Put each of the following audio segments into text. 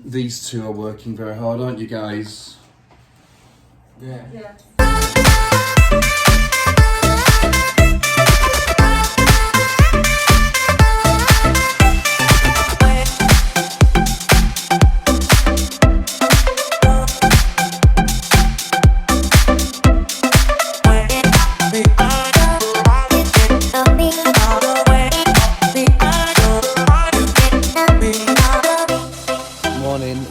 these two are working very hard, aren't you guys? Yeah. Yeah.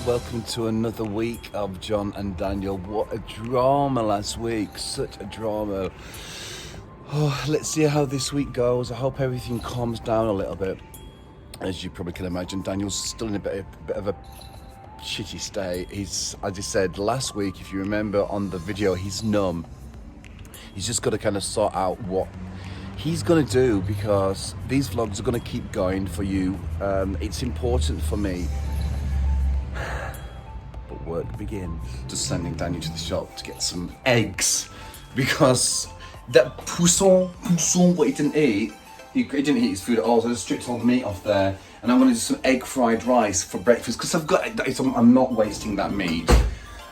Welcome to another week of John and Daniel. What a drama last week, such a drama. Oh, let's see how this week goes. I hope everything calms down a little bit. As you probably can imagine, Daniel's still in a bit of a shitty state. He's, as I said last week, if you remember on the video, he's numb. He's just got to kind of sort out what he's going to do, because these vlogs are going to keep going for you. It's important for me. But work begins. Just sending Daniel to the shop to get some eggs, because that poussin, what he didn't eat, he didn't eat his food at all, so I just stripped all the meat off there. And I'm going to do some egg fried rice for breakfast, because I'm not wasting that meat.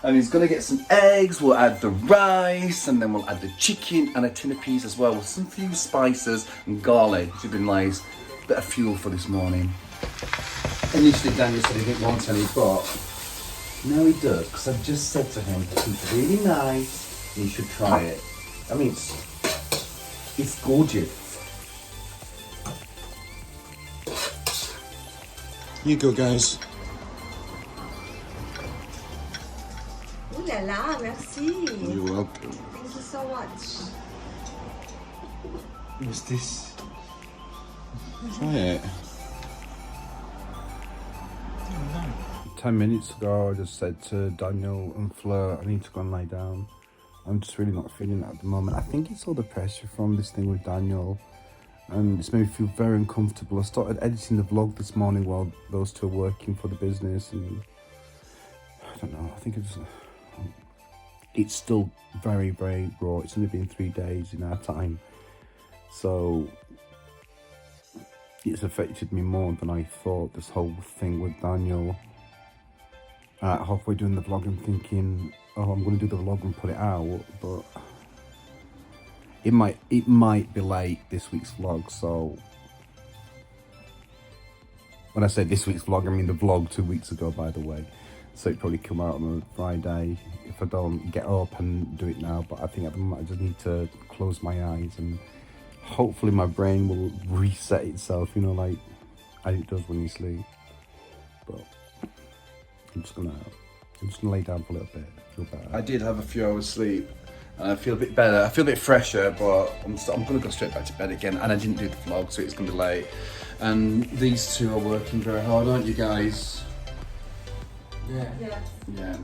And he's going to get some eggs, we'll add the rice, and then we'll add the chicken and a tin of peas as well, with some few spices and garlic, which would be nice. Bit of fuel for this morning. Initially Daniel said he didn't want any, but now he does, because I've just said to him that it's really nice and you should try it. I mean, it's gorgeous. Here you go, guys. Ooh la la, merci. You're welcome. Thank you so much. What's this? Try it. 10 minutes ago, I just said to Daniel and Fleur, I need to go and lie down. I'm just really not feeling it at the moment. I think it's all the pressure from this thing with Daniel, and it's made me feel very uncomfortable. I started editing the vlog this morning while those two are working for the business, and I don't know, I think it's still very, very raw. It's only been 3 days in our time, so it's affected me more than I thought, this whole thing with Daniel. Halfway doing the vlog, I'm thinking, oh, I'm going to do the vlog and put it out, but it might be late, this week's vlog. So when I say this week's vlog, I mean the vlog 2 weeks ago, by the way. So it probably come out on a Friday if I don't get up and do it now. But I think at the moment I just need to close my eyes, and hopefully my brain will reset itself, you know, like as it does when you sleep. But I'm just gonna lay down for a little bit, feel better. I did have a few hours sleep, and I feel a bit better. I feel a bit fresher, but I'm gonna go straight back to bed again. And I didn't do the vlog, so it's gonna be late. And these two are working very hard, aren't you guys? Yeah. Yeah. Yeah.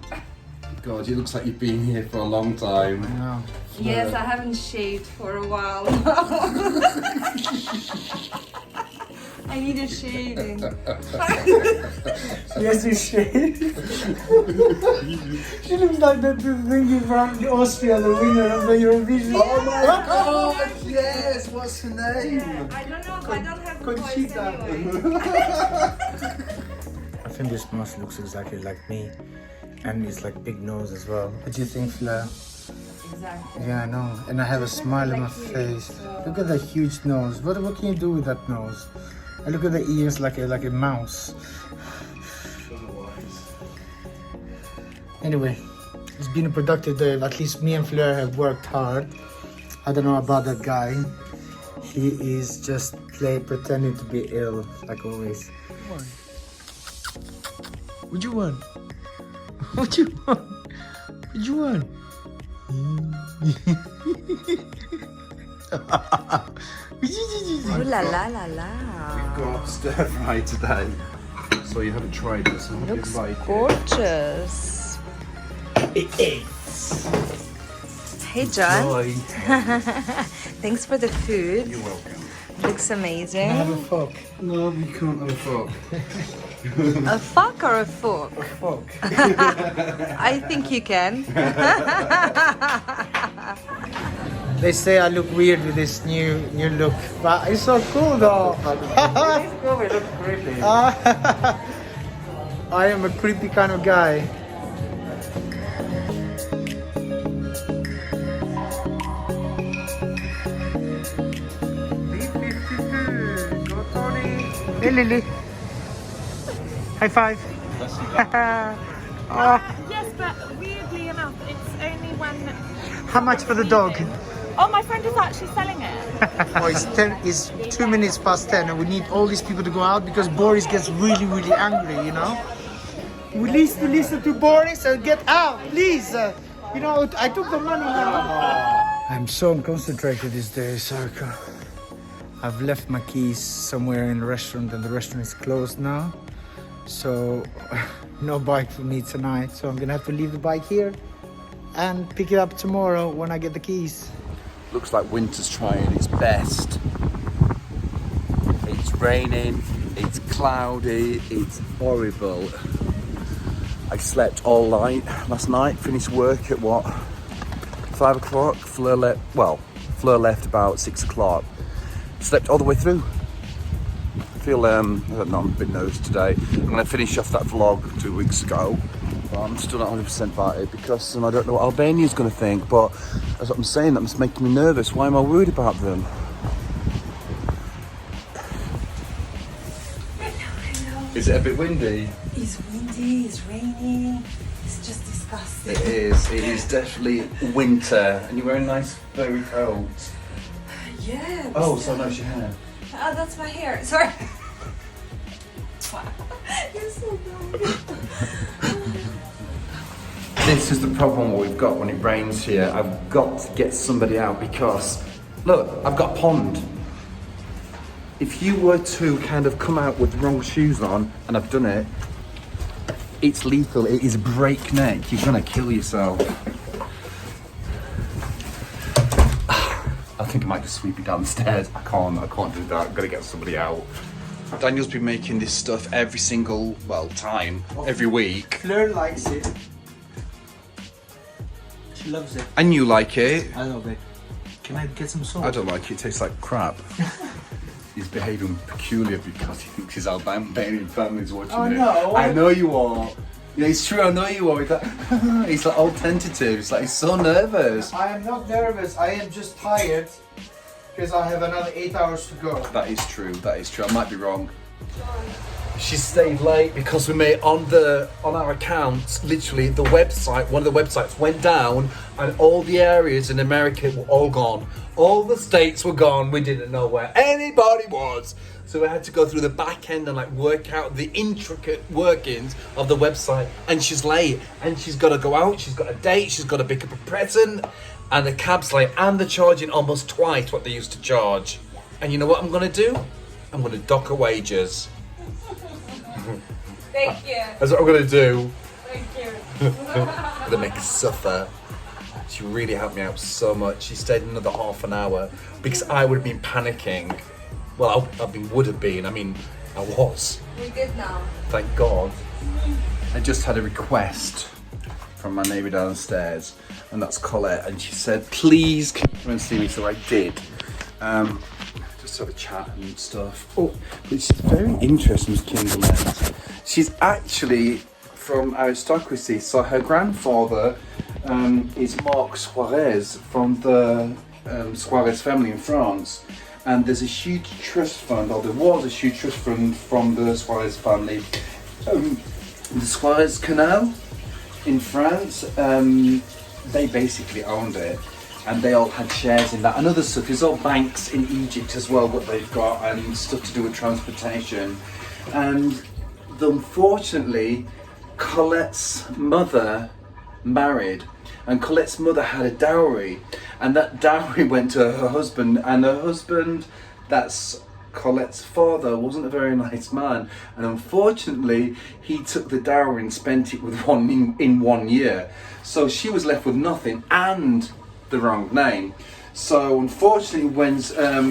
God, it looks like you've been here for a long time. I know. Yes, I haven't shaved for a while. I need a shaving. Yes, you shave. She looks like that thingy from Austria, the winner of the Eurovision. Oh my God! Yes. What's her name? Yeah, I don't know, but I don't have the voice Conchita. anyway. I think this mouse looks exactly like me, and it's like big nose as well. What do you think, Fleur? Exactly. Yeah, I know. And I have a smile on my face. Look at that huge nose. What can you do with that nose? And look at the ears like a mouse. Anyway, it's been a productive day. At least me and Fleur have worked hard. I don't know about that guy. He is just pretending to be ill, like always. What you want? What you want? What you want? Ooh la la la la. We've got stir-fry today, so you haven't tried it, so I hope you Looks like it. gorgeous. It is. Hey John. Joy. Thanks for the food. You're welcome. Looks amazing. I have a fork. No, we can't have a fork. A fork or a fork? A fork. I think you can. They say I look weird with this new look, but it's so cool though. It look creepy. I am a creepy kind of guy. Go Tony. Hey Lily. High five. Yes, but weirdly enough, it's only when. How much for the dog? Oh, my friend is actually selling it. Oh, it's 2 minutes past 10 and we need all these people to go out because Boris gets really, really angry, you know? We listen to Boris and get out, please. You know, I took the money now. I'm so concentrated these days, Sarka. I've left my keys somewhere in the restaurant and the restaurant is closed now. So, no bike for me tonight. So I'm gonna have to leave the bike here and pick it up tomorrow when I get the keys. Looks like winter's trying its best. It's raining, it's cloudy, it's horrible. I slept all night last night, finished work at what, 5 o'clock? Fleur left about 6 o'clock. Slept all the way through. I feel, I don't know, I'm a bit nervous today. I'm gonna finish off that vlog 2 weeks ago. But I'm still not 100% about it because I don't know what Albania's gonna think, but that's what I'm saying, that's making me nervous. Why am I worried about them? Is it a bit windy? It's windy, it's raining, it's just disgusting. It is definitely winter. And you're wearing nice furry coats. Yeah. Oh, so nice your hair. Oh, that's my hair. Sorry. You're so dumb. This is the problem we've got when it rains here. I've got to get somebody out because, look, I've got a pond. If you were to kind of come out with the wrong shoes on, and I've done it, it's lethal, it is breakneck, you're gonna kill yourself. I think I might just sweep it downstairs. I can't do that, I'm gonna get somebody out. Daniel's been making this stuff every single, time, every week. Fleur likes it. She loves it. And you like it. I love it. Can I get some salt? I don't like it, it tastes like crap. He's behaving peculiar because he thinks his Albanian family's watching it. No. I know you are. Yeah, it's true, I know you are. He's like all tentative, he's like, he's so nervous. I am not nervous, I am just tired because I have another 8 hours to go. That is true, I might be wrong. She stayed late because we made on our accounts, literally the website, one of the websites went down and all the areas in America were all gone. All the states were gone, we didn't know where anybody was. So we had to go through the back end and like work out the intricate workings of the website. And she's late and she's got to go out, she's got a date, she's got to pick up a present and the cab's late and they're charging almost twice what they used to charge. And you know what I'm going to do? I'm going to dock her wages. Thank you. That's what I'm gonna do. Thank you. I'm gonna make her suffer. She really helped me out so much. She stayed another half an hour because I would have been panicking. Well, I would have been. I mean, I was. We're good now. Thank God. I just had a request from my neighbour downstairs, and that's Colette, and she said, please come and see me, so I did. Just have a chat and stuff. Oh, but she's very interesting, Miss Kimberland. She's actually from aristocracy, so her grandfather is Marc Suarez from the Suarez family in France. And there's a huge trust fund, or there was a huge trust fund from the Suarez family. The Suarez Canal in France, they basically owned it. And they all had shares in that and other stuff. There's all banks in Egypt as well, what they've got, and stuff to do with transportation. And unfortunately, Colette's mother married, and Colette's mother had a dowry, and that dowry went to her husband, and her husband, that's Colette's father, wasn't a very nice man, and unfortunately he took the dowry and spent it with in 1 year. So she was left with nothing and the wrong name. So unfortunately when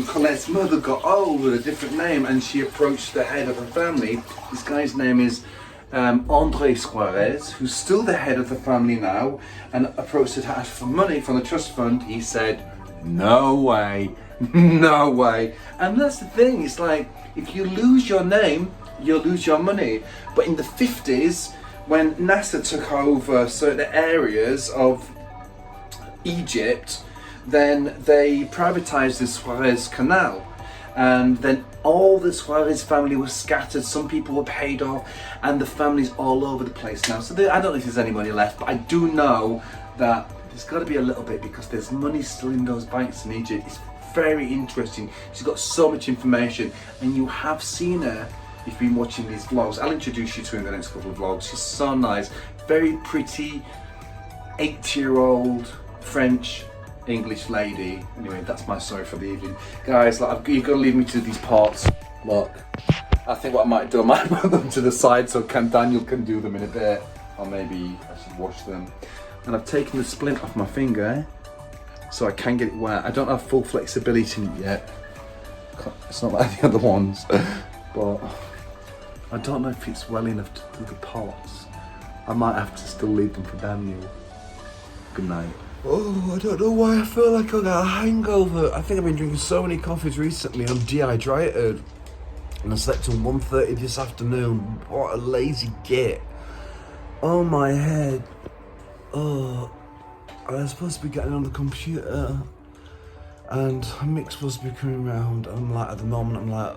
Colette's mother got old with a different name and she approached the head of her family, this guy's name is André Suarez, who's still the head of the family now, and approached her to ask for money from the trust fund. He said, no way, no way. And that's the thing, it's like, if you lose your name, you'll lose your money. But in the 50s, when NASA took over certain areas of Egypt, then they privatized the Suez Canal. And then all the Suarez family was scattered, some people were paid off, and the family's all over the place now. So I don't know if there's any money left, but I do know that there's got to be a little bit, because there's money still in those banks in Egypt. It's very interesting. She's got so much information, and you have seen her if you've been watching these vlogs. I'll introduce you to her in the next couple of vlogs. She's so nice, very pretty, 80-year-old French English lady. Anyway, that's my story for the evening. Guys, like, you've got to leave me to these pots. Look, I think what I might do, I might put them to the side so Daniel can do them in a bit. Or maybe I should wash them. And I've taken the splint off my finger, so I can get it wet. I don't have full flexibility in it yet. It's not like the other ones. But I don't know if it's well enough to do the pots. I might have to still leave them for Daniel. Good night. Oh, I don't know why I feel like I got a hangover. I think I've been drinking so many coffees recently. I'm dehydrated. And I slept till 1:30 this afternoon. What a lazy git. Oh, my head. Oh, I was supposed to be getting on the computer. And Mick's supposed to be coming around. I'm like, at the moment, I'm like,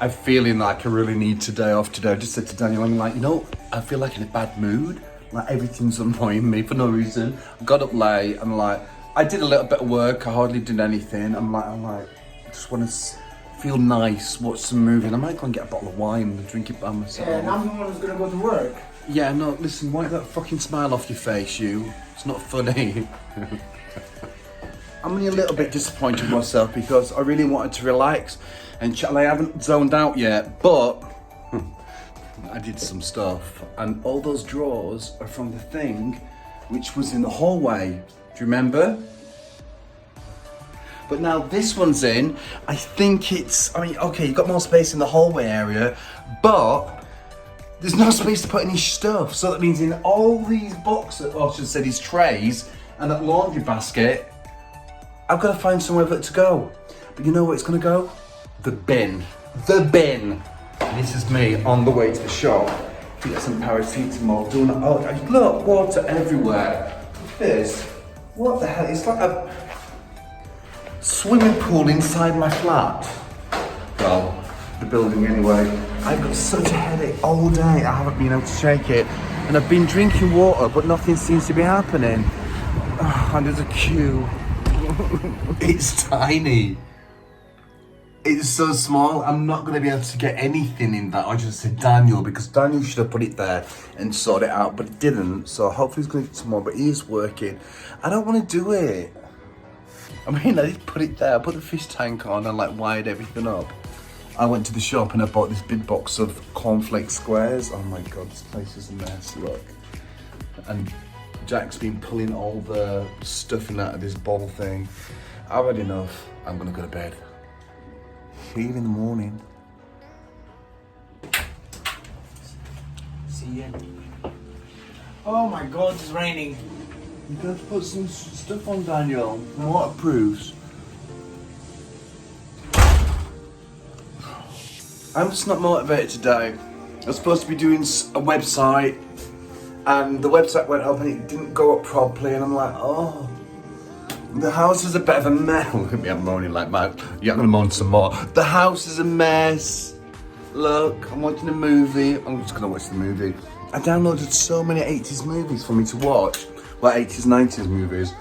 I'm feeling like I really need today off today. I just said to Daniel, I'm like, you know, I feel like in a bad mood. Like everything's annoying me for no reason. I got up late. I'm like, I did a little bit of work. I hardly did anything. I'm like, I just want to feel nice, watch some movie. And I might go and get a bottle of wine and drink it by myself. Yeah, and I'm the one who's gonna go to work. Yeah, no, listen, wipe that fucking smile off your face, you. It's not funny. I'm only a little bit disappointed in myself because I really wanted to relax. And I haven't zoned out yet, but I did some stuff, and all those drawers are from the thing which was in the hallway. Do you remember? But now this one's in. I think it's, I mean, okay, you've got more space in the hallway area, but there's no space to put any stuff. So that means in all these boxes, or I should say these trays, and that laundry basket, I've got to find somewhere for it to go. But you know where it's going to go? The bin. The bin. This is me on the way to the shop to get some paracetamol. Doing oh, look, water everywhere. Look at this. What the hell? It's like a swimming pool inside my flat. Well, the building anyway. I've got such a headache all day. I haven't been able to shake it. And I've been drinking water, but nothing seems to be happening. Oh, and there's a queue. It's tiny. It's so small, I'm not going to be able to get anything in that. I just said Daniel, because Daniel should have put it there and sort it out, but it didn't. So hopefully he's going to get some more, but he is working. I don't want to do it. I mean, I did put it there. I put the fish tank on and like wired everything up. I went to the shop and I bought this big box of cornflake squares. Oh my God, this place is a mess, look. And Jack's been pulling all the stuffing out of this bowl thing. I've had enough. I'm going to go to bed. See you in the morning. See ya. Oh my God, it's raining. You got to put some stuff on, Daniel. Waterproofs. I'm just not motivated today. I was supposed to be doing a website, and the website went up and it didn't go up properly, and I'm like, oh. The house is a bit of a mess. Look at me, I'm moaning like mad. Yeah, I'm gonna moan some more. The house is a mess. Look, I'm watching a movie. I'm just gonna watch the movie. I downloaded so many 80s movies for me to watch. Well, 80s, 90s movies.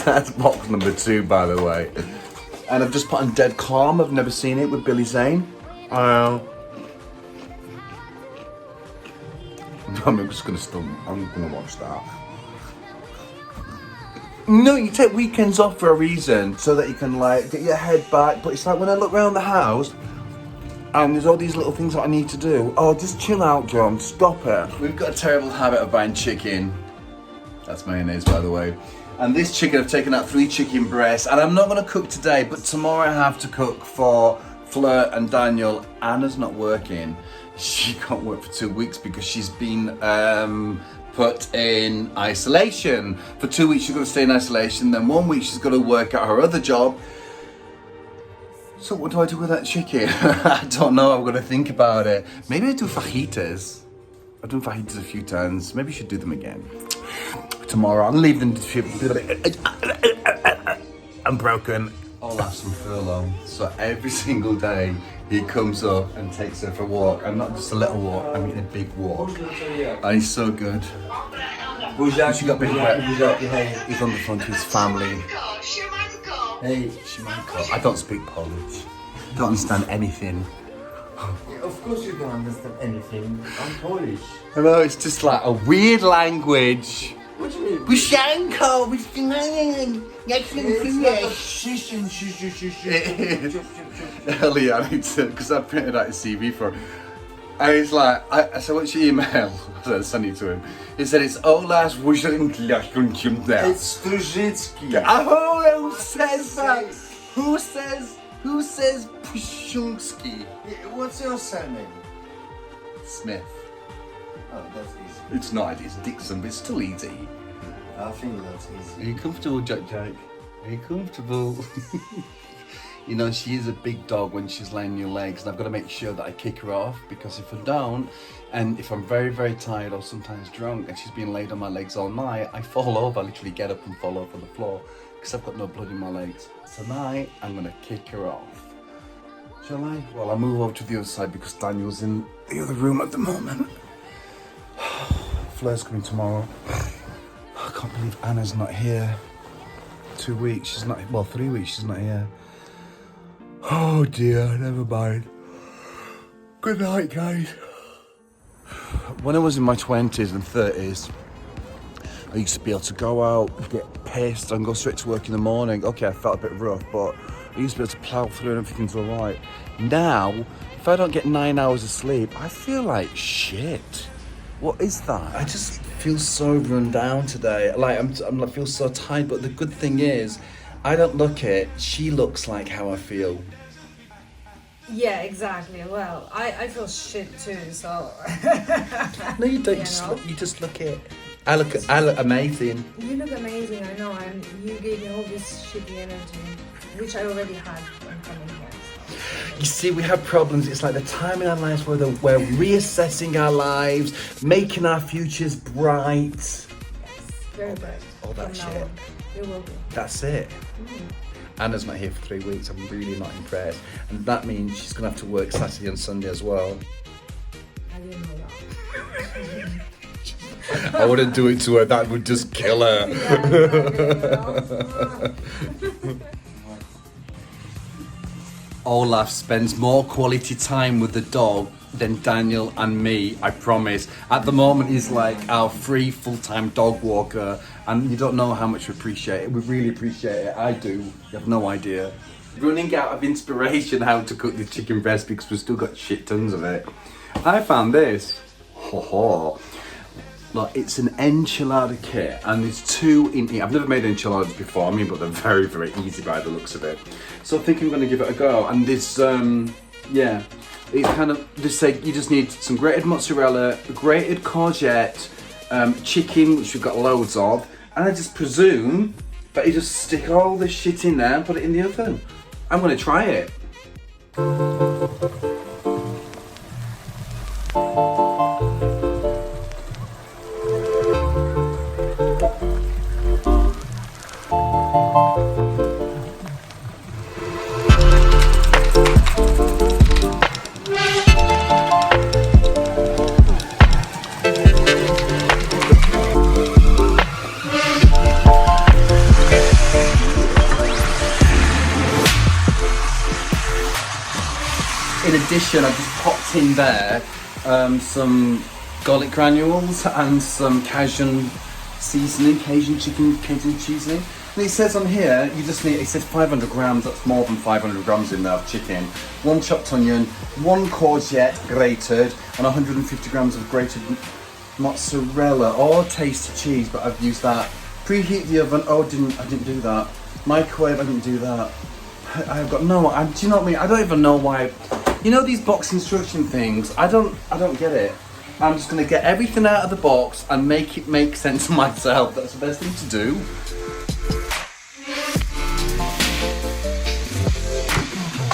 That's box number 2, by the way. And I've just put on Dead Calm. I've never seen it with Billy Zane. I'm just I'm gonna watch that. No, you take weekends off for a reason, so that you can like get your head back. But it's like when I look around the house and there's all these little things that I need to do. Oh, just chill out, John. Stop it. We've got a terrible habit of buying chicken. That's mayonnaise, by the way. And this chicken, I've taken out 3 chicken breasts, and I'm not gonna cook today, but tomorrow I have to cook for Fleur and Daniel. Anna's not working. She can't work for 2 weeks because she's been put in isolation. For 2 weeks she's got to stay in isolation, then 1 week she's got to work at her other job. So what do I do with that chicken? I don't know, I'm gonna think about it. Maybe I do fajitas. I've done fajitas a few times. Maybe I should do them again. Tomorrow, I'm leaving I'm broken. I'll have some furlough. So every single day, he comes up and takes her for a walk. And not just a little walk, I mean a big walk. And he's so good. She got big he's on the front of his family. Hey, Siemanko. I don't speak Polish. Don't understand anything. Of course you don't understand anything. I'm Polish. I know, it's just like a weird language. What do you mean? Bushanko, Earlier, I need to, because I printed out his CV for him. And he's like, I said, what's your email? I sent it to him. He said, it's Olas It's Strzycki. Oh, who says that? Who says Pushunski? What's your surname? Smith. Oh, that's easy. It's not, it's Dixon, but it's still easy. I think that's Are easy. you comfortable, Jack? Are you comfortable? You know, she is a big dog when she's laying on your legs, and I've got to make sure that I kick her off, because if I don't, and if I'm very, very tired or sometimes drunk and she's been laid on my legs all night, I fall over, I literally get up and fall over on the floor because I've got no blood in my legs. Tonight, I'm going to kick her off. Shall I? Well, I'll move over to the other side because Daniel's in the other room at the moment. Fleur's coming tomorrow. I can't believe Anna's not here. 2 weeks, she's not, well, 3 weeks, she's not here. Oh dear, never mind. Good night, guys. When I was in my 20s and 30s, I used to be able to go out, get pissed, and go straight to work in the morning. Okay, I felt a bit rough, but I used to be able to plough through and everything's alright. Now, if I don't get 9 hours of sleep, I feel like shit. What is that? I just feel so run down today. Like, I feel so tired, but the good thing is, I don't look it, she looks like how I feel. Yeah, exactly. Well, I feel shit too, so. No, you don't. You You just look it. I look amazing. You look amazing, I know, and you gave me all this shitty energy, which I already had when coming here. You see, we have problems. It's like the time in our lives where we're reassessing our lives, making our futures bright. Yes, very bright. All that From now shit. on. It will be. That's it. Anna's not here for 3 weeks. I'm really not impressed. And that means she's going to have to work Saturday and Sunday as well. I didn't know that. I wouldn't do it to her. That would just kill her. Olaf spends more quality time with the dog than Daniel and me, I promise. At the moment, he's like our free full-time dog walker, and you don't know how much we appreciate it. We really appreciate it. I do. You have no idea. Running out of inspiration how to cook the chicken breast because we've still got shit tons of it. I found this. Ho ho. Look, it's an enchilada kit, and there's 2 in here. I've never made enchiladas before, but they're very, very easy by the looks of it. So I think I'm going to give it a go. And this, yeah, it's kind of, just say you just need some grated mozzarella, grated courgette, chicken, which we've got loads of, and I just presume that you just stick all this shit in there and put it in the oven. I'm going to try it. In addition, I've just popped in there some garlic granules and some Cajun seasoning, Cajun seasoning. And it says on here, you just need, it says 500 grams, that's more than 500 grams in there of chicken. 1 chopped onion, 1 courgette grated, and 150 grams of grated mozzarella or tasty cheese, but I've used that. Preheat the oven, I didn't do that. Microwave, I didn't do that. I've got no, do you know what I mean? I don't even know why. You know these box instruction things, I don't get it. I'm just gonna get everything out of the box and make it make sense to myself. That's the best thing to do.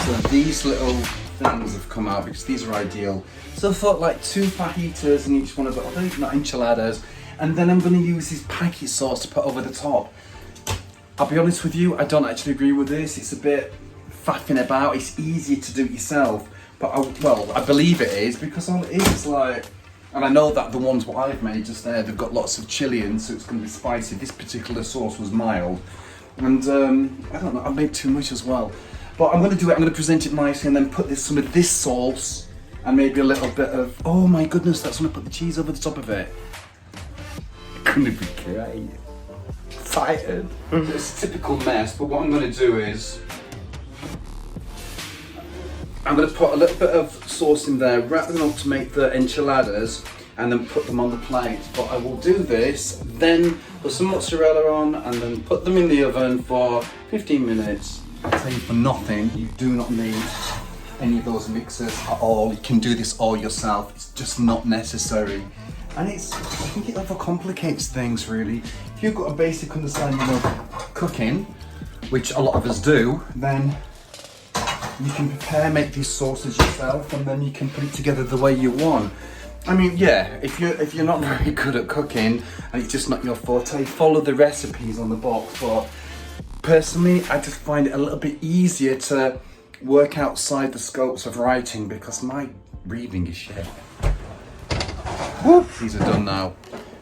So these little things have come out because these are ideal. So I thought like 2 fajitas in each one of the, not enchiladas, and then I'm going to use this packet sauce to put over the top. I'll be honest with you, I don't actually agree with this. It's a bit faffing about. It's easier to do it yourself, but I believe it is because all it is like, and I know that the ones what I've made just there, they've got lots of chilli in, so it's going to be spicy. This particular sauce was mild, and I don't know, I made too much as well. But I'm going to do it, I'm going to present it nicely and then put some of this sauce and maybe a little bit of, oh my goodness, that's when I put the cheese over the top of it. It's going to be great. Excited. It's a typical mess, but what I'm going to do is, I'm going to put a little bit of sauce in there, wrap them up to make the enchiladas, and then put them on the plate. But I will do this, then put some mozzarella on, and then put them in the oven for 15 minutes. I tell you for nothing, you do not need any of those mixers at all. You can do this all yourself. It's just not necessary. And I think it overcomplicates things really. If you've got a basic understanding of cooking, which a lot of us do, then you can make these sauces yourself and then you can put it together the way you want. I mean, yeah, if you're not very good at cooking and it's just not your forte, follow the recipes on the box. But personally, I just find it a little bit easier to work outside the scopes of writing because my reading is shit. Woof. These are done now.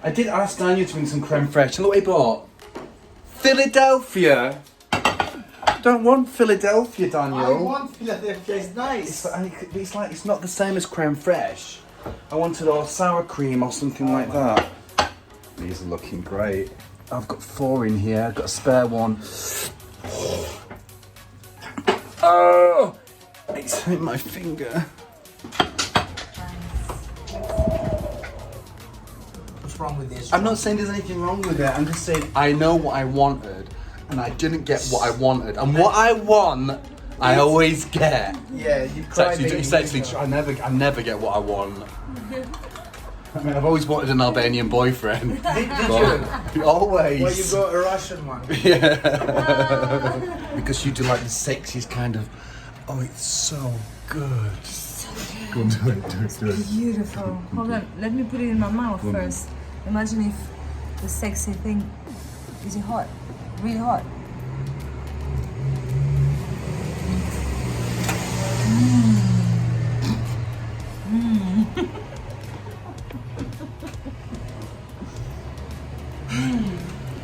I did ask Daniel to bring some creme fraiche. Look what he bought. Philadelphia. Don't want Philadelphia, Daniel. I want Philadelphia, it's nice. It's not the same as creme fraiche. I wanted all sour cream or something like that. These are looking great. I've got 4 in here, I've got a spare one. Oh! It's hurt my finger. What's wrong with this? I'm not saying there's anything wrong with it, I'm just saying I know what I wanted and I didn't get what I wanted. And what I want, I always get. Yeah, you It's actually true. I never get what I want. I mean, I've always wanted an Albanian boyfriend. Did you? Always. Well, you got a Russian one. Yeah. Because you do like the sexiest kind of, oh, it's so good. Go on, do it. Beautiful. Hold on, let me put it in my mouth first. Imagine if the sexy thing is hot, really hot.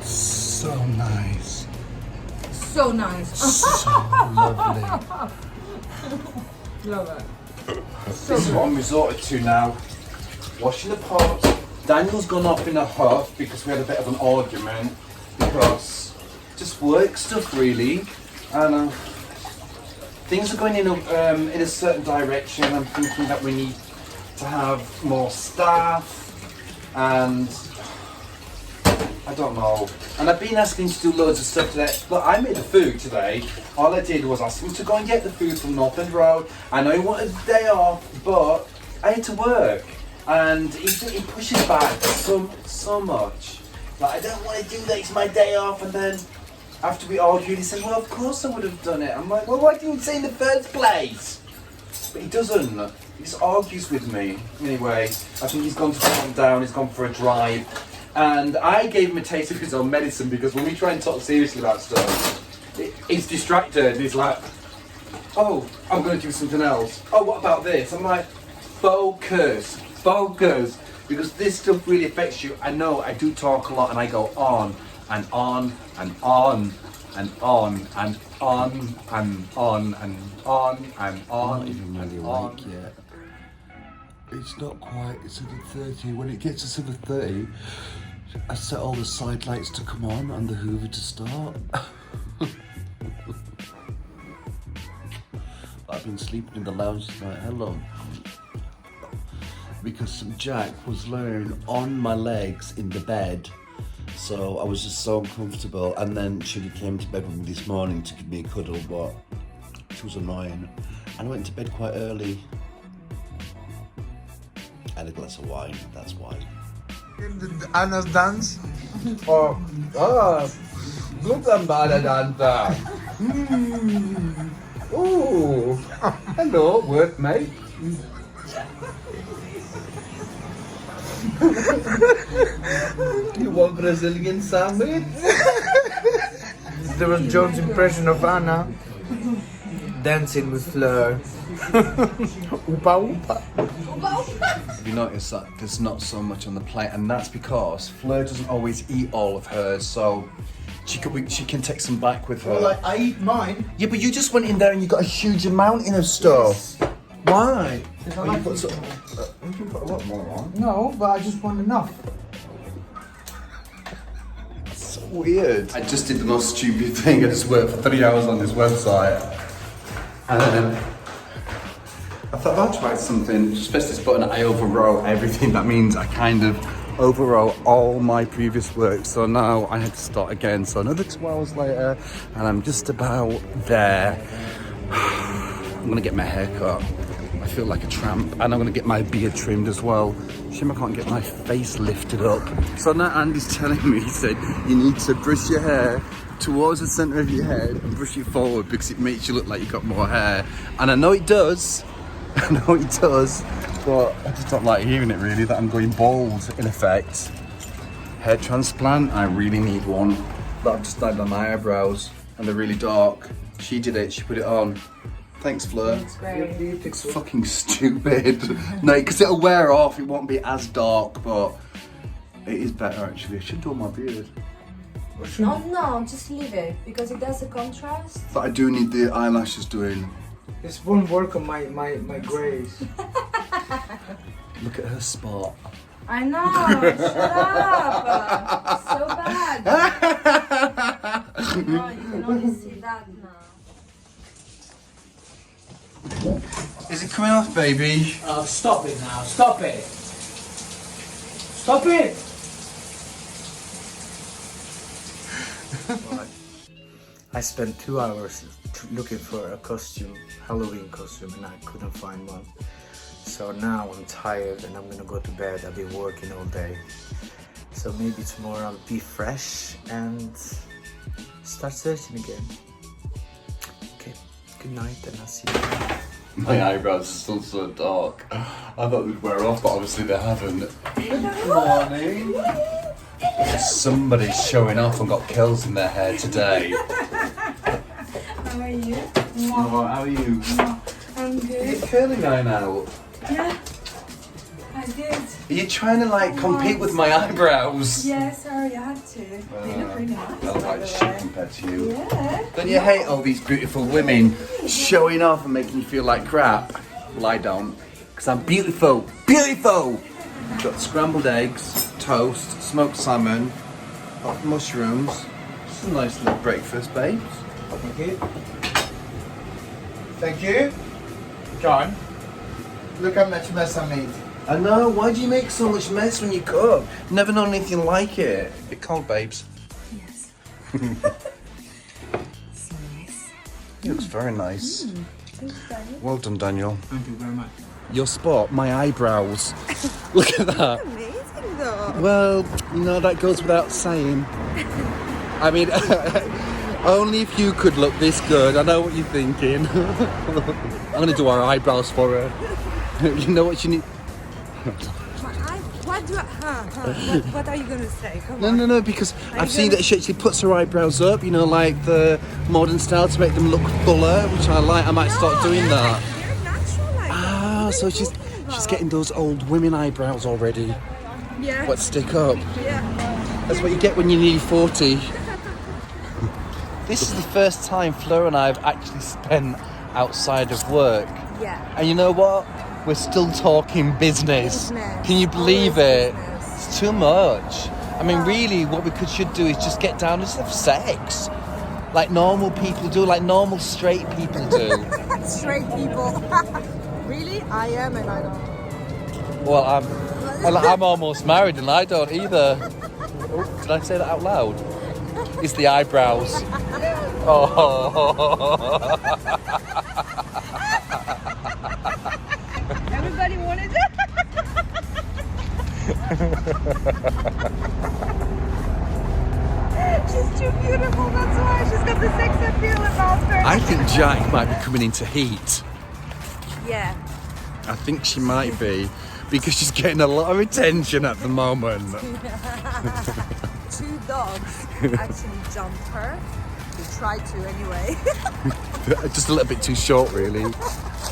So nice. So nice. So lovely. Love it. This is what I'm resorted to now. Washing the pots. Daniel's gone off in a huff because we had a bit of an argument because just work stuff really, and things are going in a certain direction. I'm thinking that we need to have more staff, and I don't know. And I've been asking to do loads of stuff today. Look, I made the food today. All I did was ask him to go and get the food from North End Road. I know he wanted a day off, but I had to work. And he pushes back so much. Like, I don't want to do that, it's my day off. And then after we argued, he said, well, of course I would have done it. I'm like, well, why didn't you say in the first place? But he doesn't. He just argues with me. Anyway, I think he's gone to calm down, he's gone for a drive. And I gave him a taste of his own medicine because when we try and talk seriously about stuff, he's distracted. He's like, oh, I'm going to do something else. Oh, what about this? I'm like, focus, because this stuff really affects you. I know I do talk a lot and I go on and on and on and on and on and on and on and on. I'm not even really awake yet. It's not quite, it's at the 30. When it gets to the 30, I set all the side lights to come on and the Hoover to start. I've been sleeping in the lounge tonight, hello. Because Jack was laying on my legs in the bed. So I was just so uncomfortable. And then she came to bed with me this morning to give me a cuddle, but she was annoying. And I went to bed quite early. I had a glass of wine, that's why. Anna's dance. Good and bad dancer. Ooh, hello, workmate. You want Brazilian sandwich? There was John's impression of Anna dancing with Fleur. Oopa oopa. You notice that there's not so much on the plate, and that's because Fleur doesn't always eat all of hers, so she can take some back with her. Well, I eat mine. Yeah, but you just went in there and you got a huge amount in of stuff. Why? Because I Well, like you put it. you can put a lot more on. No, but I just want enough. So weird. I just did the most stupid thing. I just worked for 3 hours on this website, and then I thought I'll try something. Just press this button. I overwrote everything. That means I kind of overwrote all my previous work. So now I had to start again. So another 2 hours later, and I'm just about there. I'm gonna get my hair cut. I feel like a tramp, and I'm gonna get my beard trimmed as well. Shame I can't get my face lifted up. So now Andy's telling me, he said, you need to brush your hair towards the centre of your head and brush it forward because it makes you look like you've got more hair. And I know it does, I know it does, but I just don't like hearing it really, that I'm going bald in effect. Hair transplant, I really need one. But I've just dyed my eyebrows and they're really dark. She did it, she put it on. Thanks, Fleur. It's great. It's fucking stupid. No, because it'll wear off, it won't be as dark, but it is better actually. I should do my beard. No, no, just leave it because it does the contrast. But I do need the eyelashes doing. This won't work on my grays. Look at her spot. I know, shut up. So bad. No, you can only see that now. Is it coming off, baby? Stop it now. Stop it. Stop it. I spent 2 hours looking for a costume, Halloween costume, and I couldn't find one. So now I'm tired and I'm gonna go to bed. I've been working all day. So maybe tomorrow I'll be fresh and start searching again. Okay, good night and I'll see you. My eyebrows are still so dark. I thought they'd wear off, but obviously they haven't. Morning. Somebody's showing off and got curls in their hair today. How are you? Oh, how are you? I'm good. Your curling iron out. Yeah, I did. Are you trying to like compete with my eyebrows? Yeah, sorry, I had to. They look really nice. I look by like the shit way. compared to you. Yeah. Don't you hate all these beautiful women showing off and making you feel like crap? Well, I don't, because I'm beautiful. Beautiful! Got scrambled eggs, toast, smoked salmon, hot mushrooms. It's a nice little breakfast, babes. Thank you. Thank you. John, look how much mess I made. I know, why do you make so much mess when you cook? Never known anything like it. Bit cold, babes. Yes. So nice. It looks very nice. Thanks, Daniel. Well done, Daniel. Thank you very much. Your spot, my eyebrows. Look at that. Amazing though. Well, you know, that goes without saying. I mean, only if you could look this good. I know what you're thinking. I'm going to do our eyebrows for her. You know what you need? What are you gonna say? Come No, on. no, no, because I've seen that she actually puts her eyebrows up, you know, like the modern style to make them look fuller, which I like. I might start doing that. They're natural like Ah, so she's getting those old women eyebrows already. Yeah. What stick up? Yeah. That's what you get when you're nearly 40. This is the first time Fleur and I have actually spent outside of work. Yeah. And you know what? We're still talking business. Business. Can you believe Always it? business. It's too much. I mean, really, what we should do is just get down and just have sex. Like normal people do, like normal straight people do. Straight people. Really? I am and I don't. Well, I'm almost married and I don't either. Oh, did I say that out loud? It's the eyebrows. Oh. Everybody wanted it. She's too beautiful, that's why. She's got the sex appeal about her. I think Jack might be coming into heat. Yeah. I think she might be, because she's getting a lot of attention at the moment. 2 dogs actually jumped her. They tried to anyway. Just a little bit too short, really.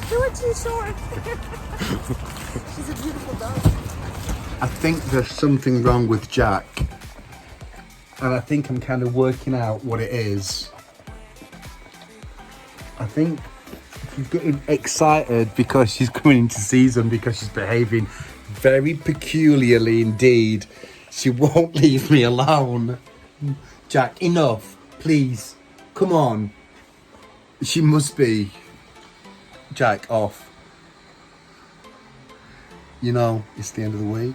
They were too short. She's a beautiful dog. I think there's something wrong with Jack. And I think I'm kind of working out what it is. I think she's getting excited because she's coming into season, because she's behaving very peculiarly indeed. She won't leave me alone. Jack, enough, please. Come on. She must be. Jack, off. You know, it's the end of the week.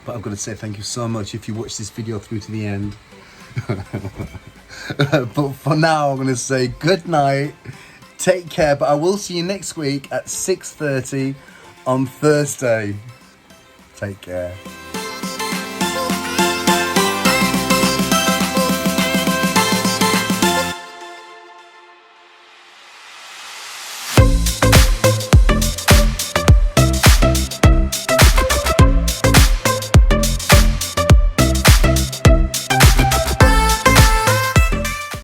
But I've got to say thank you so much if you watched this video through to the end. But for now, I'm going to say good night. Take care. But I will see you next week at 6:30 on Thursday. Take care.